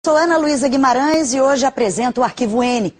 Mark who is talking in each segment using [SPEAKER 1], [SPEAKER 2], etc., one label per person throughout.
[SPEAKER 1] Sou Ana Luísa Guimarães e hoje apresento o Arquivo N.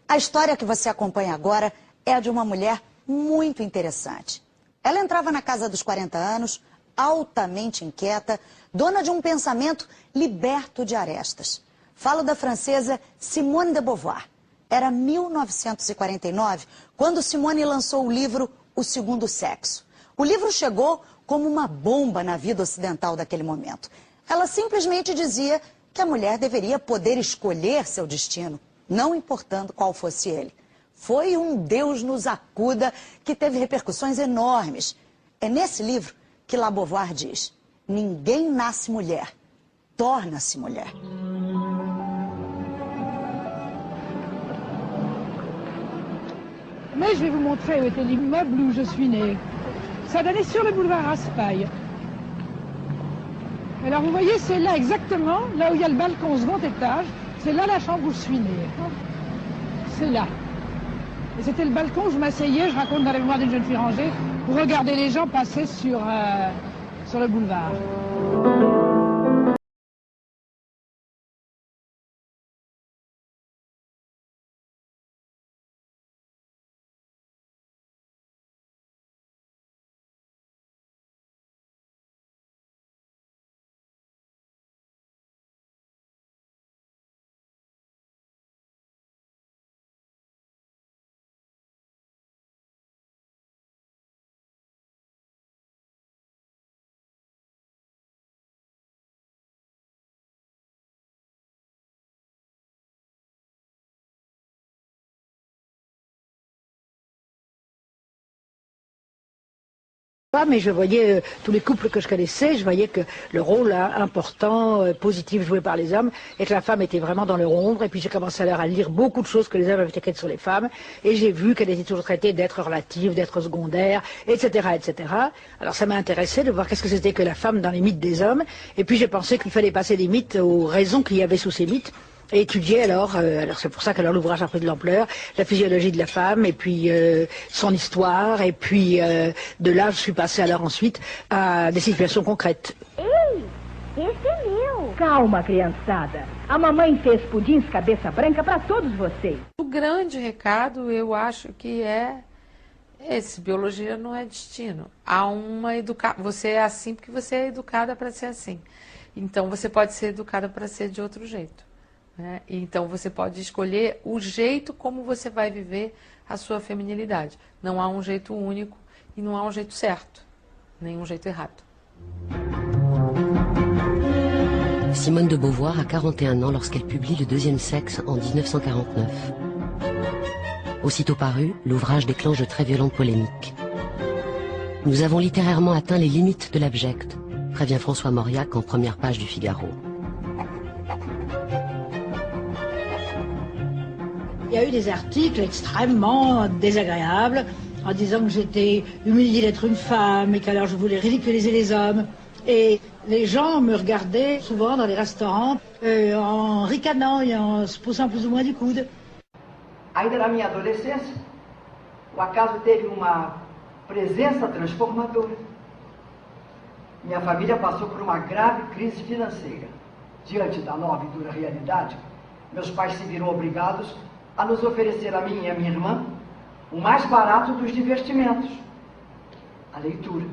[SPEAKER 1] A história que você acompanha agora é a de uma mulher muito interessante. Ela entrava na casa dos 40 anos, altamente inquieta, dona de um pensamento liberto de arestas. Falo da francesa Simone de Beauvoir. Era 1949, quando Simone lançou o livro O Segundo Sexo. O livro chegou como uma bomba na vida ocidental daquele momento. Ela simplesmente dizia que a mulher deveria poder escolher seu destino, não importando qual fosse ele. Foi um Deus nos acuda que teve repercussões enormes. É nesse livro que La Beauvoir diz: ninguém nasce mulher, torna-se mulher.
[SPEAKER 2] Mais je vais vous montrer où était l'immeuble où je suis née. Ça donnait sur le boulevard Raspail. Alors vous voyez, c'est là exactement, là où il y a le balcon au second étage, c'est là la chambre où je suis née. C'est là. Et c'était le balcon où je m'asseyais, je raconte dans les mémoires d'une jeune fille rangée, pour regarder les gens passer sur le boulevard.
[SPEAKER 3] Mais je voyais tous les couples que je connaissais, je voyais que le rôle important, positif joué par les hommes, et que la femme était vraiment dans leur ombre. Et puis j'ai commencé alors à lire beaucoup de choses que les hommes avaient écrites sur les femmes, et j'ai vu qu'elle était toujours traitée d'être relative, d'être secondaire, etc., etc. Alors ça m'a intéressé de voir qu'est-ce que c'était que la femme dans les mythes des hommes, et puis j'ai pensé qu'il fallait passer des mythes aux raisons qu'il y avait sous ces mythes. Et étudier alors c'est pour ça que l'ouvrage a pris de l'ampleur, la physiologie de la femme, et puis son histoire, et puis de là je suis passée alors ensuite à des situations concrètes.
[SPEAKER 4] Ei, esse é meu. Calma, criançada. A mamãe fez pudins cabeça branca para todos vocês.
[SPEAKER 5] O grande recado, eu acho que é esse: biologia não é destino. Há uma você é assim porque você é educada para ser assim. Então você pode ser educada para ser de outro jeito. Então você pode escolher o jeito como você vai viver a sua feminilidade. Não há um jeito único e não há um jeito certo, nem um jeito errado.
[SPEAKER 6] Simone de Beauvoir a 41 ans lorsqu'elle publie Le Deuxième Sexe en 1949. Aussitôt paru, l'ouvrage déclenche de très violentes polémiques. Nous avons littérairement atteint les limites de l'abject, prévient François Mauriac en première page du Figaro.
[SPEAKER 3] Il y a eu des articles extrêmement désagréables en disant que j'étais humiliée d'être une femme et qu'alors je voulais ridiculiser les hommes. Et les gens me regardaient souvent dans les restaurants en ricanant et en se poussant plus ou moins du coude.
[SPEAKER 7] Ainda na minha adolescência, o acaso teve uma presença transformadora. Minha família passou por uma grave crise financeira. Diante da nova e dura realidade, meus pais se viram obrigados a nos oferecer a mim e a minha irmã o mais barato dos divertimentos, a leitura.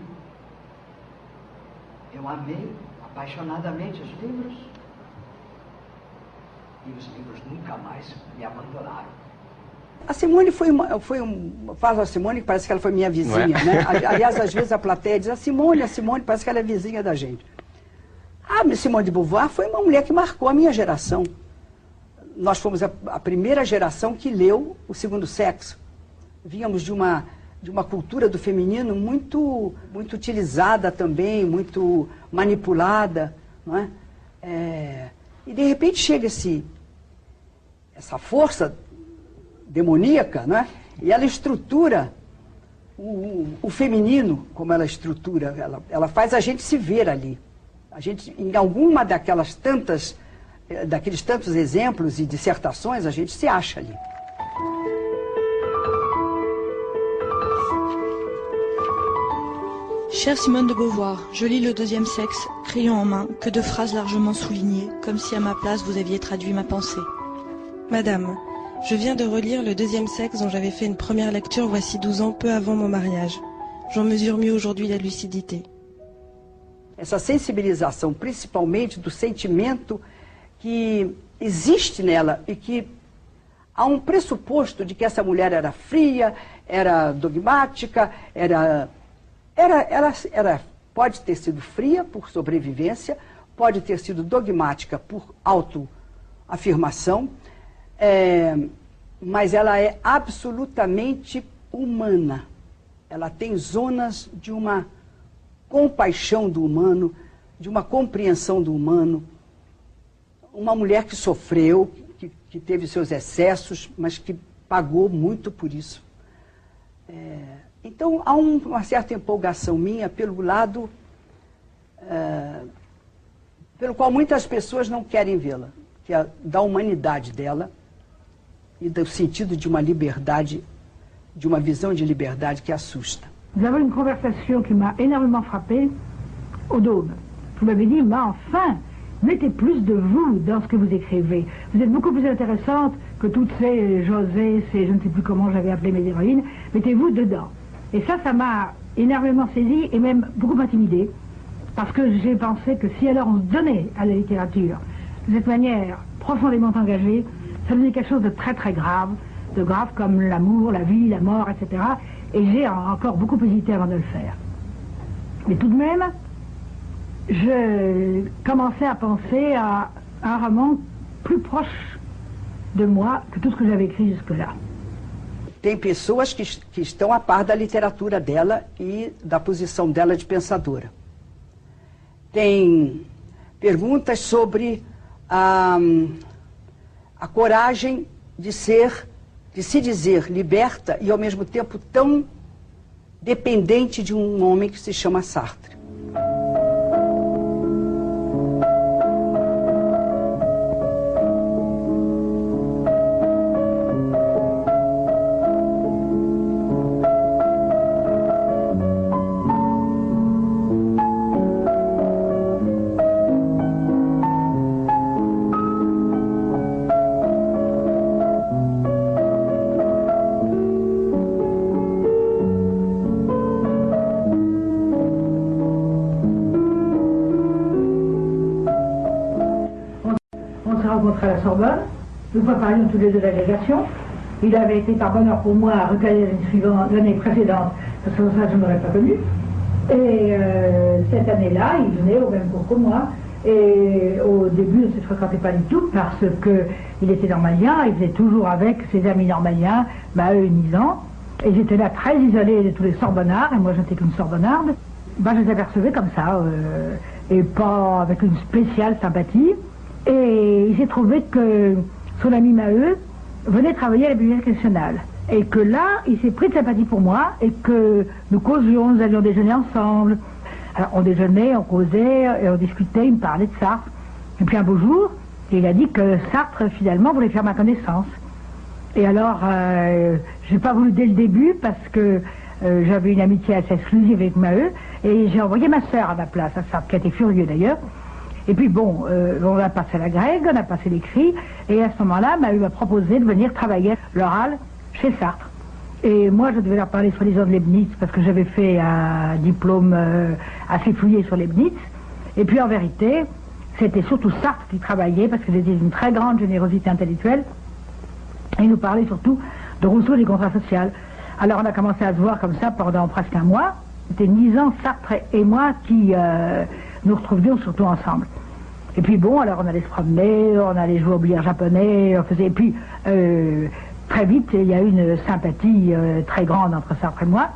[SPEAKER 7] Eu amei apaixonadamente os livros e os livros nunca mais me abandonaram.
[SPEAKER 8] A Simone faz a Simone que parece que ela foi minha vizinha, né? Aliás, às vezes a plateia diz: a Simone, parece que ela é vizinha da gente. A Simone de Beauvoir foi uma mulher que marcou a minha geração. Nós fomos a primeira geração que leu O Segundo Sexo. Vínhamos de uma cultura do feminino muito utilizada também, muito manipulada, não é? E de repente chega essa força demoníaca, não é? E ela estrutura o feminino, como ela estrutura, ela faz a gente se ver ali. A gente, em alguma daqueles tantos exemplos e dissertações, a gente se acha ali.
[SPEAKER 9] Chère Simone de Beauvoir, je lis Le Deuxième Sexe, crayon en main, que de phrases largement soulignées, comme si à ma place vous aviez traduit ma pensée. Madame, je viens de relire Le Deuxième Sexe dont j'avais fait une première lecture voici 12 ans, peu avant mon mariage. J'en mesure mieux aujourd'hui la lucidité.
[SPEAKER 8] Essa sensibilização, principalmente do sentimento que existe nela e que há um pressuposto de que essa mulher era fria, era dogmática, pode ter sido fria por sobrevivência, pode ter sido dogmática por autoafirmação, mas ela é absolutamente humana. Ela tem zonas de uma compaixão do humano, de uma compreensão do humano. Uma mulher que sofreu, que teve seus excessos, mas que pagou muito por isso. Então, há uma certa empolgação minha pelo lado pelo qual muitas pessoas não querem vê-la, que é da humanidade dela e do sentido de uma liberdade, de uma visão de liberdade que assusta.
[SPEAKER 2] Nous avons une conversation qui m'a énormément frappée au Dôme. Vous m'avez dit, mais enfin, mettez plus de vous dans ce que vous écrivez. Vous êtes beaucoup plus intéressante que toutes ces José, ces je ne sais plus comment j'avais appelé mes héroïnes. Mettez-vous dedans. Et ça m'a énormément saisie et même beaucoup intimidée. Parce que j'ai pensé que si alors on se donnait à la littérature de cette manière profondément engagée, ça devenait quelque chose de très très grave, de grave comme l'amour, la vie, la mort, etc. Et j'ai encore beaucoup hésité avant de le faire. Mais tout de même, je commençais à penser à un roman plus proche de moi que tout ce que j'avais écrit jusque-là.
[SPEAKER 8] Tem pessoas que estão a par da literatura dela e da posição dela de pensadora. Tem perguntas sobre a coragem de se dizer liberta e ao mesmo tempo tão dependente de um homem que se chama Sartre.
[SPEAKER 2] À la Sorbonne, nous préparions tous les deux l'agrégation. Il avait été par bonheur pour moi recalé l'année précédente, parce que ça je ne l'aurais pas connu. Et cette année-là, il venait au même cours que moi. Et au début, on ne se fréquentait pas du tout, parce qu'il était normalien, il faisait toujours avec ses amis normaliens, Maheu et Nizan. Et j'étais là très isolée de tous les Sorbonnards, et moi je n'étais qu'une Sorbonnarde. Je les apercevais comme ça, et pas avec une spéciale sympathie. Et il s'est trouvé que son ami Maheu venait travailler à la Bibliothèque nationale. Et que là, il s'est pris de sympathie pour moi et que nous causions, nous allions déjeuner ensemble. Alors on déjeunait, on causait, et on discutait, il me parlait de Sartre. Et puis un beau jour, il a dit que Sartre finalement voulait faire ma connaissance. Et alors, j'ai pas voulu dès le début parce que j'avais une amitié assez exclusive avec Maheu. Et j'ai envoyé ma sœur à ma place, à Sartre, qui a été furieux d'ailleurs. Et puis bon, on a passé la grecque, on a passé l'écrit, et à ce moment-là, Maheu m'a proposé de venir travailler l'oral chez Sartre. Et moi, je devais leur parler soi-disant de Leibniz, parce que j'avais fait un diplôme assez fouillé sur Leibniz. Et puis en vérité, c'était surtout Sartre qui travaillait, parce que c'était une très grande générosité intellectuelle. Et il nous parlait surtout de Rousseau et des contrats sociaux. Alors on a commencé à se voir comme ça pendant presque un mois. C'était Nizan, Sartre et moi qui nous retrouvions surtout ensemble. Et puis bon, alors on allait se promener, on allait jouer au billard japonais, on faisait... Et puis très vite, il y a eu une sympathie très grande entre Sartre et moi.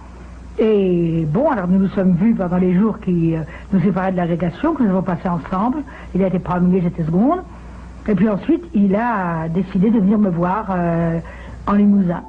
[SPEAKER 2] Et bon, alors nous nous sommes vus pendant les jours qui nous séparaient de l'agrégation, que nous avons passé ensemble. Il a été premier, j'étais seconde. Et puis ensuite, il a décidé de venir me voir en Limousin.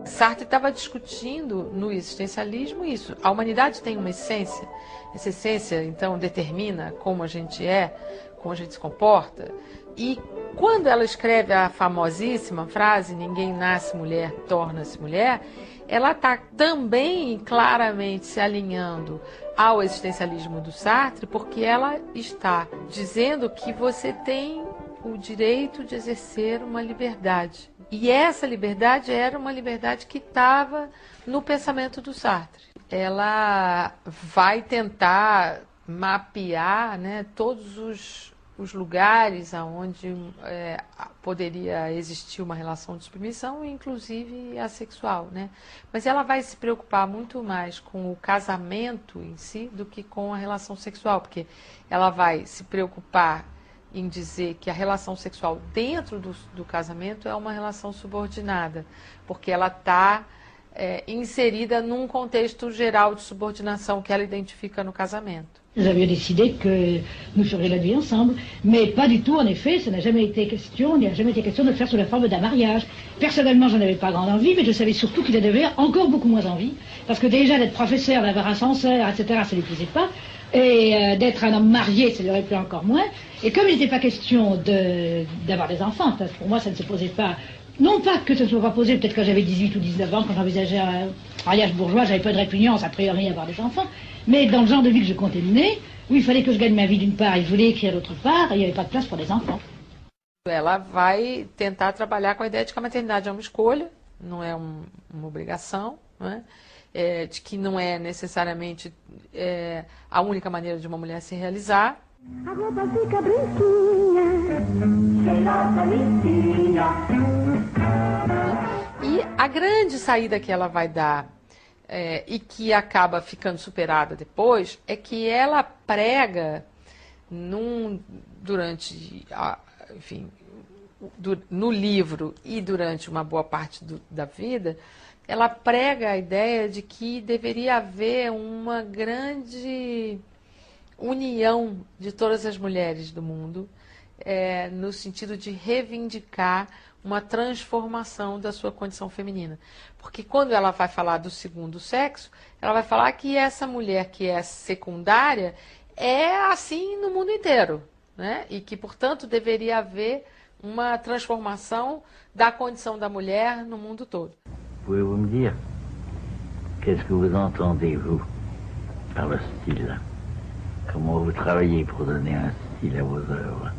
[SPEAKER 5] Sartre estava discutindo no existencialismo isso. A humanidade tem uma essência. Essa essência, então, determina como a gente é, como a gente se comporta. E quando ela escreve a famosíssima frase, ninguém nasce mulher, torna-se mulher, ela está também claramente se alinhando ao existencialismo do Sartre, porque ela está dizendo que você tem o direito de exercer uma liberdade. E essa liberdade era uma liberdade que estava no pensamento do Sartre. Ela vai tentar mapear, né, todos os lugares onde poderia existir uma relação de submissão, inclusive a sexual, né? Mas ela vai se preocupar muito mais com o casamento em si do que com a relação sexual, porque ela vai se preocupar em dizer que a relação sexual dentro do casamento é uma relação subordinada, porque ela está inserida num contexto geral de subordinação que ela identifica no casamento.
[SPEAKER 3] Nous avions décidé que nous ferions la vie ensemble, mais pas du tout, en effet, ça n'a jamais été question, il n'y a jamais été question de le faire sous la forme d'un mariage. Personnellement, j'en avais pas grande envie, mais je savais surtout qu'il en avait encore beaucoup moins envie, parce que déjà d'être professeur, d'avoir un censeur, etc., ça ne lui plaisait pas, et d'être un homme marié, ça lui aurait plu encore moins. Et comme il n'était pas question d'avoir des enfants, parce que pour moi ça ne se posait pas, non pas que ça ne soit pas posé, peut-être quand j'avais 18 ou 19 ans, quand j'envisageais un mariage bourgeois, j'avais pas de répugnance a priori à avoir des enfants, mais dans le genre de vie que je comptais mener, où il fallait que je gagne ma vie d'une part, et je voulais écrire d'autre part, et il n'y avait pas de place pour des enfants.
[SPEAKER 5] Ela vai tentar trabalhar com a ideia de que a maternidade é uma escolha, não é uma obrigação, né? De que não é necessariamente a única maneira de uma mulher se realizar.
[SPEAKER 4] A roupa fica branquinha, cheirosa, limpinha.
[SPEAKER 5] E a grande saída que ela vai dar, e que acaba ficando superada depois, é que ela prega durante, enfim, no livro e durante uma boa parte da vida, ela prega a ideia de que deveria haver uma grande união de todas as mulheres do mundo, no sentido de reivindicar uma transformação da sua condição feminina. Porque quando ela vai falar do segundo sexo, ela vai falar que essa mulher que é secundária é assim no mundo inteiro, né? E que, portanto, deveria haver uma transformação da condição da mulher no mundo todo.
[SPEAKER 10] Pouvez-vous me dire, qu'est-ce que vous entendez, vous, par le style? Comment vous travaillez pour donner un style à vos œuvres?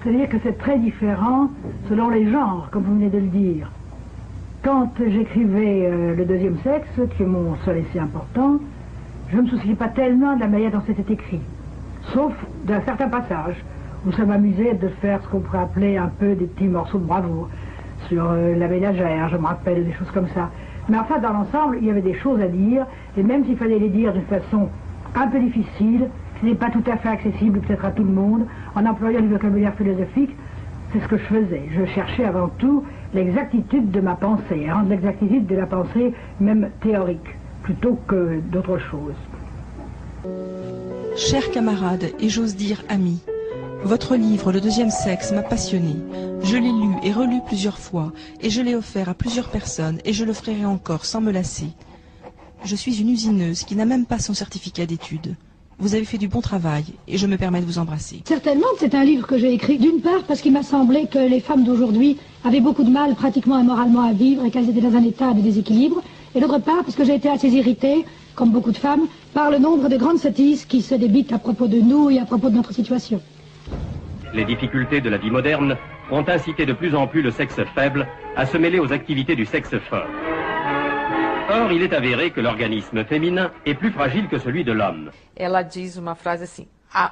[SPEAKER 2] C'est-à-dire que c'est très différent selon les genres, comme vous venez de le dire. Quand j'écrivais Le deuxième sexe, qui est mon seul essai important, je ne me souciais pas tellement de la manière dont c'était écrit, sauf d'un certain passage où ça m'amusait de faire ce qu'on pourrait appeler un peu des petits morceaux de bravoure sur la ménagère, je me rappelle, des choses comme ça. Mais enfin, dans l'ensemble, il y avait des choses à dire, et même s'il fallait les dire d'une façon un peu difficile, ce n'est pas tout à fait accessible peut-être à tout le monde, en employant du vocabulaire philosophique, c'est ce que je faisais. Je cherchais avant tout l'exactitude de ma pensée, rendre l'exactitude de la pensée même théorique, plutôt que d'autres choses.
[SPEAKER 9] Chers camarades, et j'ose dire amis, votre livre Le deuxième sexe m'a passionné. Je l'ai lu et relu plusieurs fois, et je l'ai offert à plusieurs personnes, et je le ferai encore sans me lasser. Je suis une usineuse qui n'a même pas son certificat d'études. Vous avez fait du bon travail, et je me permets de vous embrasser.
[SPEAKER 2] Certainement, c'est un livre que j'ai écrit d'une part parce qu'il m'a semblé que les femmes d'aujourd'hui avaient beaucoup de mal pratiquement et moralement à vivre et qu'elles étaient dans un état de déséquilibre, et d'autre part parce que j'ai été assez irritée, comme beaucoup de femmes, par le nombre de grandes sottises qui se débitent à propos de nous et à propos de notre situation.
[SPEAKER 11] Les difficultés de la vie moderne ont incité de plus en plus le sexe faible à se mêler aux activités du sexe fort. Or, il est avéré que l'organisme féminin est plus fragile que celui de l'homme.
[SPEAKER 5] Ela diz uma frase assim: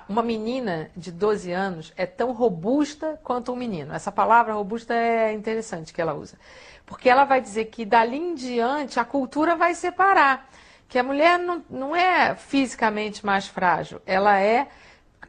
[SPEAKER 5] uma menina de 12 anos é tão robusta quanto um menino. Essa palavra robusta é interessante que ela usa, porque ela vai dizer que dali em diante a cultura vai separar, que a mulher não é fisicamente mais frágil, ela é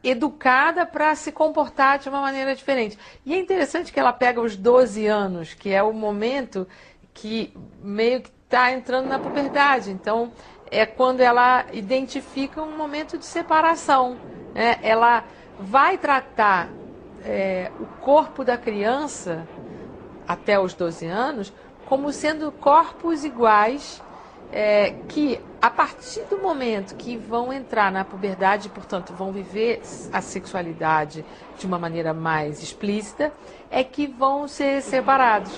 [SPEAKER 5] educada para se comportar de uma maneira diferente. E é interessante que ela pega os 12 anos, que é o momento que meio que está entrando na puberdade. Então, é quando ela identifica um momento de separação, né? Ela vai tratar o corpo da criança, até os 12 anos, como sendo corpos iguais que a partir do momento que vão entrar na puberdade, portanto, vão viver a sexualidade de uma maneira mais explícita, é que vão ser separados.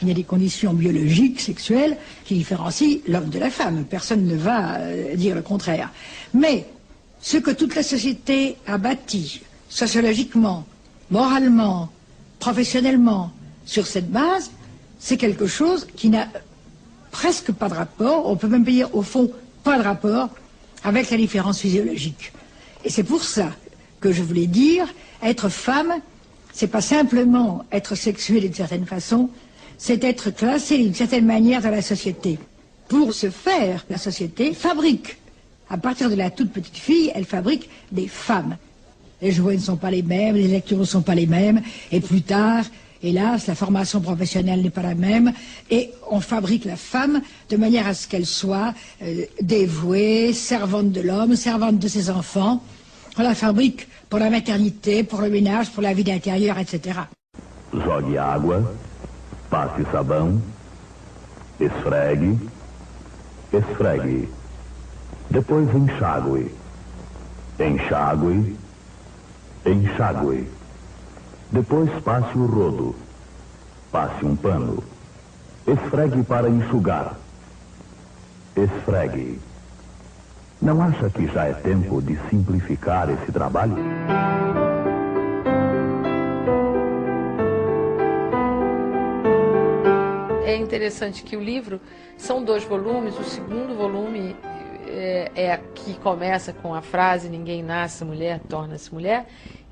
[SPEAKER 3] Il y a des conditions biologiques, sexuelles, qui différencient l'homme de la femme. Personne ne va dire le contraire. Mais ce que toute la société a bâti, sociologiquement, moralement, professionnellement, sur cette base, c'est quelque chose qui n'a presque pas de rapport, on peut même dire au fond pas de rapport avec la différence physiologique. Et c'est pour ça que je voulais dire, être femme, c'est pas simplement être sexuée d'une certaine façon, c'est être classé d'une certaine manière dans la société. Pour ce faire, la société fabrique, à partir de la toute petite fille, elle fabrique des femmes. Les jouets ne sont pas les mêmes, les lectures ne sont pas les mêmes, et plus tard, hélas, la formation professionnelle n'est pas la même, et on fabrique la femme de manière à ce qu'elle soit dévouée, servante de l'homme, servante de ses enfants. On la fabrique pour la maternité, pour le ménage, pour la vie d'intérieur, etc.
[SPEAKER 12] Jogue água, passe sabão, esfregue, esfregue. Depois enxague, enxague, enxague. Depois passe o rodo, passe um pano. Esfregue para enxugar. Esfregue. Não acha que já é tempo de simplificar esse trabalho?
[SPEAKER 5] É interessante que o livro são 2 volumes, o segundo volume é que começa com a frase "Ninguém nasce mulher, torna-se mulher".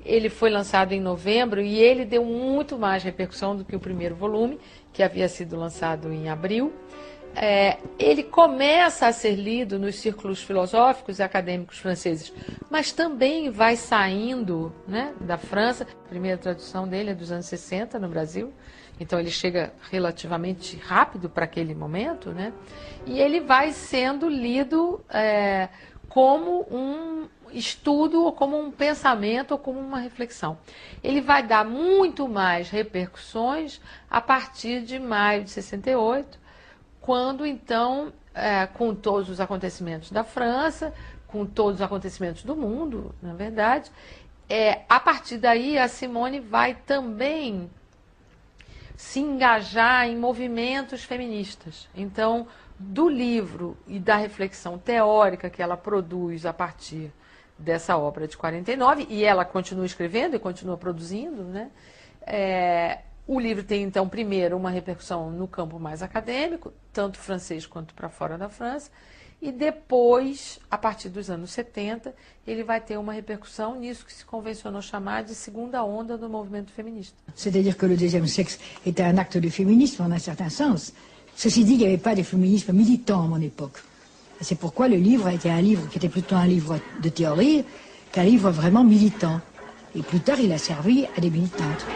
[SPEAKER 5] Ele foi lançado em novembro e ele deu muito mais repercussão do que o primeiro volume, que havia sido lançado em abril. Ele começa a ser lido nos círculos filosóficos e acadêmicos franceses, mas também vai saindo, né, da França. A primeira tradução dele é dos anos 60 no Brasil, então ele chega relativamente rápido para aquele momento, né? E ele vai sendo lido como um estudo, ou como um pensamento, ou como uma reflexão. Ele vai dar muito mais repercussões a partir de maio de 68, quando então, com todos os acontecimentos da França, com todos os acontecimentos do mundo, na verdade, a partir daí a Simone vai também se engajar em movimentos feministas. Então, do livro e da reflexão teórica que ela produz a partir dessa obra de 49, e ela continua escrevendo e continua produzindo, né? O livro tem, então, primeiro, uma repercussão no campo mais acadêmico, tanto francês quanto para fora da França, e depois, a partir dos anos 70, ele vai ter uma repercussão nisso que se convencionou chamar de segunda onda do movimento feminista.
[SPEAKER 3] C'est-à-dire que le deuxième sexe était un acte de féminisme, en un certain sens. Ceci dit, il n'y avait pas de féminisme militant à mon époque. C'est pourquoi le livre a été un livre qui était plutôt un livre de théorie qu'un livre vraiment militant. Et plus tard, il a servi à des militantes.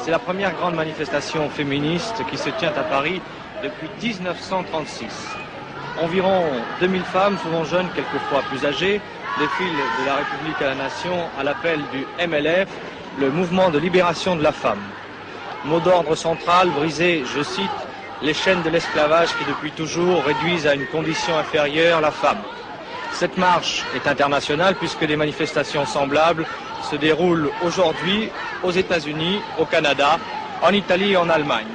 [SPEAKER 13] C'est la première grande manifestation féministe qui se tient à Paris depuis 1936. Environ 2000 femmes, souvent jeunes, quelquefois plus âgées, défilent de la République à la Nation à l'appel du MLF, le mouvement de libération de la femme. Mot d'ordre central, briser, je cite, les chaînes de l'esclavage qui depuis toujours réduisent à une condition inférieure la femme. Cette marche est internationale puisque des manifestations semblables se déroulent aujourd'hui aux États-Unis, au Canada, en Italie et en Allemagne.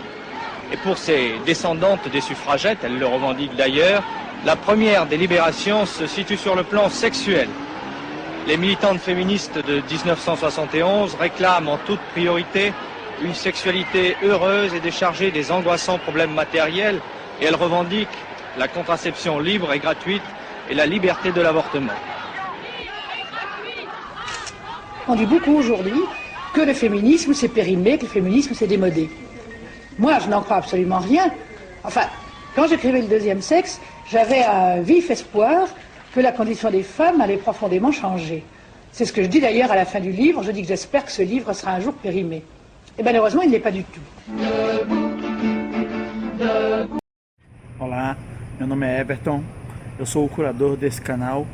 [SPEAKER 13] Et pour ces descendantes des suffragettes, elles le revendiquent d'ailleurs, la première des libérations se situe sur le plan sexuel. Les militantes féministes de 1971 réclament en toute priorité une sexualité heureuse et déchargée des angoissants problèmes matériels, et elles revendiquent la contraception libre et gratuite et la liberté de l'avortement.
[SPEAKER 3] On dit beaucoup aujourd'hui que le féminisme s'est périmé, que le féminisme s'est démodé. Moi, je n'en crois absolument rien. Enfin, quand j'écrivais le deuxième sexe, j'avais un vif espoir que la condition des femmes allait profondément changer.
[SPEAKER 2] C'est ce que je dis d'ailleurs à la fin du livre. Je dis que j'espère que ce livre sera un jour périmé. Et malheureusement, il n'est pas du tout.
[SPEAKER 14] Olá, meu nome é Everton, eu sou o curador desse canal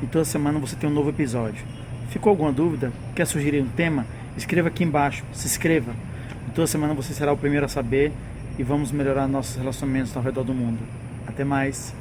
[SPEAKER 14] e toda semana você tem um novo episódio. Ficou alguma dúvida? Quer sugerir um tema? Escreva aqui embaixo, se inscreva. E toda semana você será o primeiro a saber e vamos melhorar nossos relacionamentos ao redor do mundo. Até mais!